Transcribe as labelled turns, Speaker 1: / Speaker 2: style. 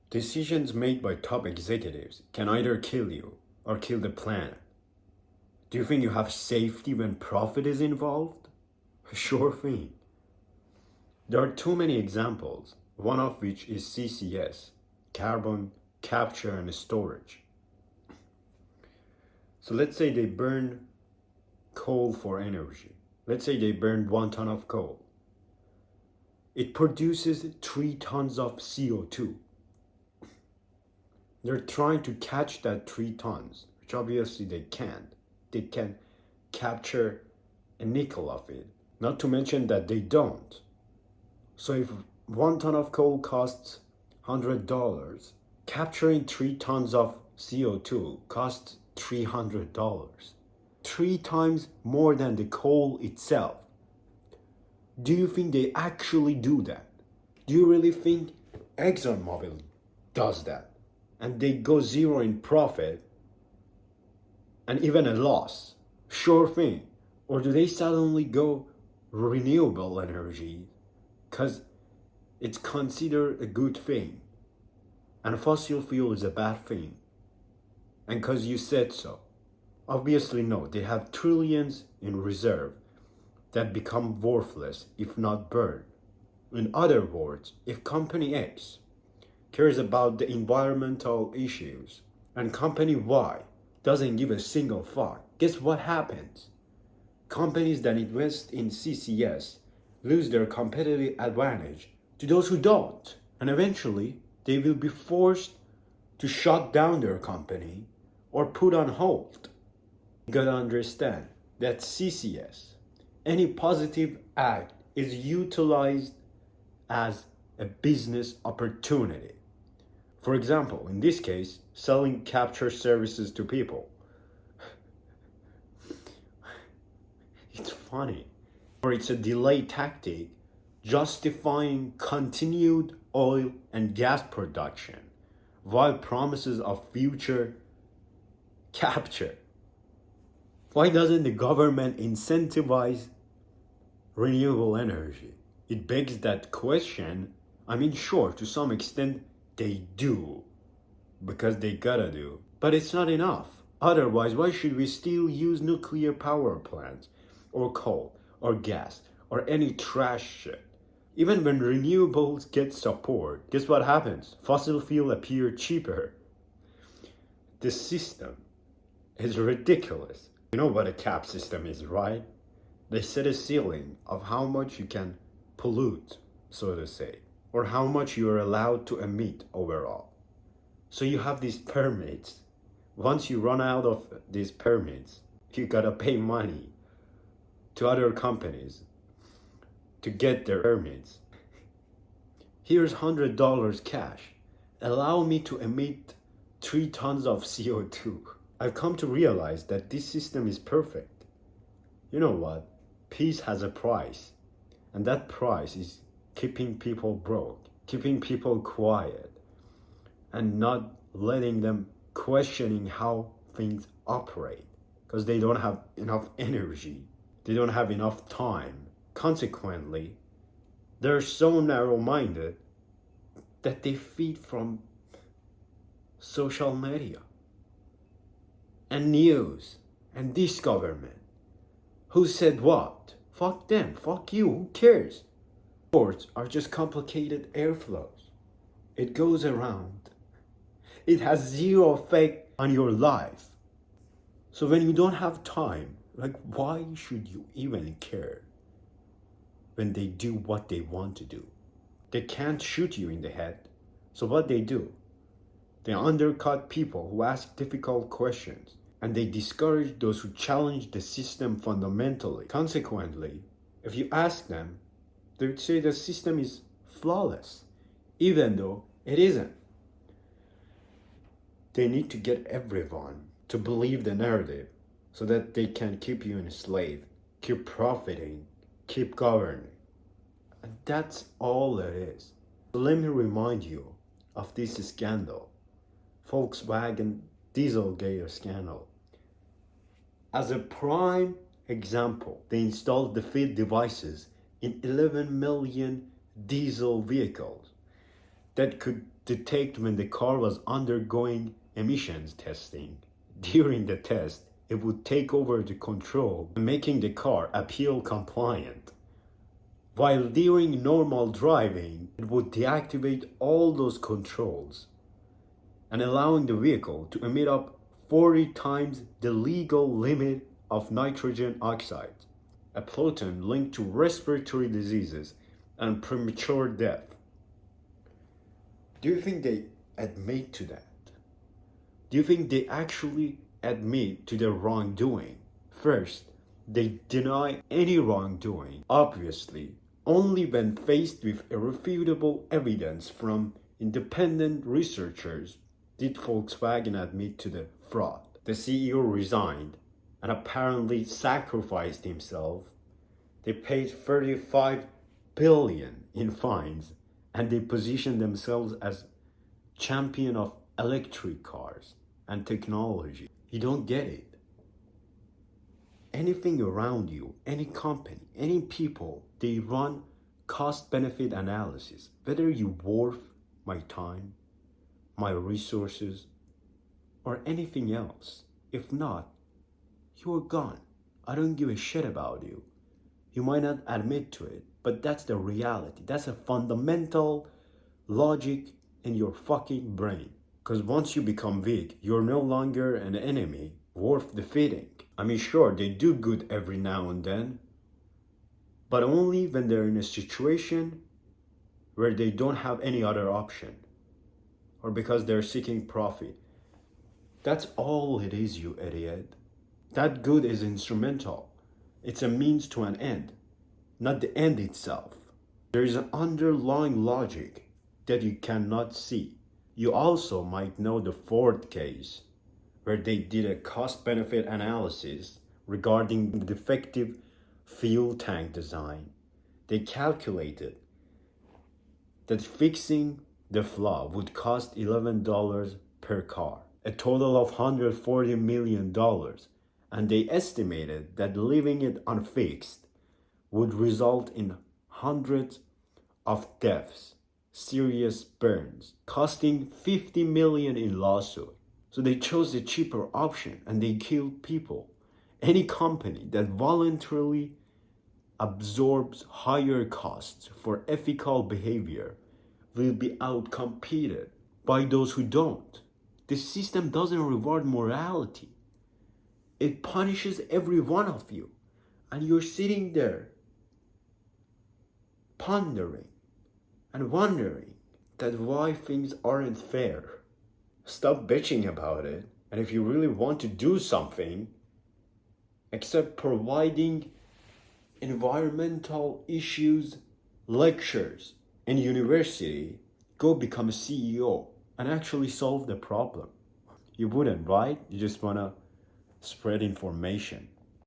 Speaker 1: Decisions made by top executives can either kill you or kill the planet. Do you think you have safety when profit is involved? Sure thing. There are too many examples, one of which is CCS, carbon capture and storage. So let's say they burn coal for energy. Let's say they burned 1 ton of coal. It produces 3 tons of CO2. They're trying to catch that 3 tons, which obviously they can't. They can capture a nickel of it. Not to mention that they don't. So if 1 ton of coal costs $100, capturing 3 tons of CO2 costs $300. 3 times more than the coal itself. Do you think they actually do that? Do you really think ExxonMobil does that? And they go zero in profit and even a loss? Sure thing. Or do they suddenly go renewable energy because it's considered a good thing and fossil fuel is a bad thing and because you said so? Obviously no, they have trillions in reserve that become worthless if not burned. In other words, if Company X cares about the environmental issues and Company Y doesn't give a single fuck, guess what happens? Companies that invest in CCS lose their competitive advantage to those who don't. And eventually, they will be forced to shut down their company or put on hold. You gotta understand that CCS, any positive act, is utilized as a business opportunity. For example, in this case, selling capture services to people. It's funny. Or it's a delay tactic justifying continued oil and gas production while promises of future capture. Why doesn't the government incentivize renewable energy? It begs that question. I mean, sure, to some extent they do, because they gotta do. But it's not enough. Otherwise, why should we still use nuclear power plants, or coal, or gas, or any trash shit? Even when renewables get support, guess what happens? Fossil fuel appear cheaper. The system is ridiculous. You know what a cap system is, right? They set a ceiling of how much you can pollute, so to say, or how much you are allowed to emit overall. So you have these permits. Once you run out of these permits, you gotta pay money to other companies to get their permits. Here's $100 cash. Allow me to emit 3 tons of CO2. I've come to realize that this system is perfect. You know what? Peace has a price. And that price is keeping people broke, keeping people quiet, and not letting them questioning how things operate. Because they don't have enough energy. They don't have enough time. Consequently, they're so narrow-minded that they feed from social media and news and this government. Who said what? Fuck them, fuck you, who cares? Sports are just complicated airflows. It goes around. It has zero effect on your life. So when you don't have time, like, why should you even care when they do what they want to do? They can't shoot you in the head. So what they do? They undercut people who ask difficult questions, and they discourage those who challenge the system fundamentally. Consequently, if you ask them, they would say the system is flawless, even though it isn't. They need to get everyone to believe the narrative so that they can keep you enslaved, keep profiting, keep governing. And that's all it is. So let me remind you of this scandal, Volkswagen Dieselgate scandal. As a prime example, they installed the feed devices in 11 million diesel vehicles that could detect when the car was undergoing emissions testing. During the test, it would take over the control, making the car appeal compliant. While during normal driving, it would deactivate all those controls and allowing the vehicle to emit up 40 times the legal limit of nitrogen oxide, a pollutant linked to respiratory diseases and premature death. Do you think they admit to that? Do you think they actually admit to their wrongdoing? First, they deny any wrongdoing, obviously, only when faced with irrefutable evidence from independent researchers did Volkswagen admit to the fraud. The CEO resigned and apparently sacrificed himself. They paid 35 billion in fines and they positioned themselves as champion of electric cars and technology. You don't get it. Anything around you, any company, any people, they run cost-benefit analysis. Whether you worth my time, my resources, or anything else. If not, you're gone. I don't give a shit about you. You might not admit to it, but that's the reality. That's a fundamental logic in your fucking brain. Because once you become weak, you're no longer an enemy worth defeating. I mean, sure, they do good every now and then, but only when they're in a situation where they don't have any other option, or because they're seeking profit. That's all it is, you idiot. That good is instrumental. It's a means to an end, not the end itself. There is an underlying logic that you cannot see. You also might know the Ford case, where they did a cost-benefit analysis regarding the defective fuel tank design. They calculated that fixing the flaw would cost $11 per car, a total of $140 million, and they estimated that leaving it unfixed would result in hundreds of deaths, serious burns, costing $50 million in lawsuit. So they chose the cheaper option and they killed people. Any company that voluntarily absorbs higher costs for ethical behavior will be outcompeted by those who don't. The system doesn't reward morality. It punishes every one of you. And you're sitting there pondering and wondering that why things aren't fair. Stop bitching about it. And if you really want to do something, except providing environmental issues lectures in university, go become a CEO and actually solve the problem. You wouldn't, right? You just want to spread information.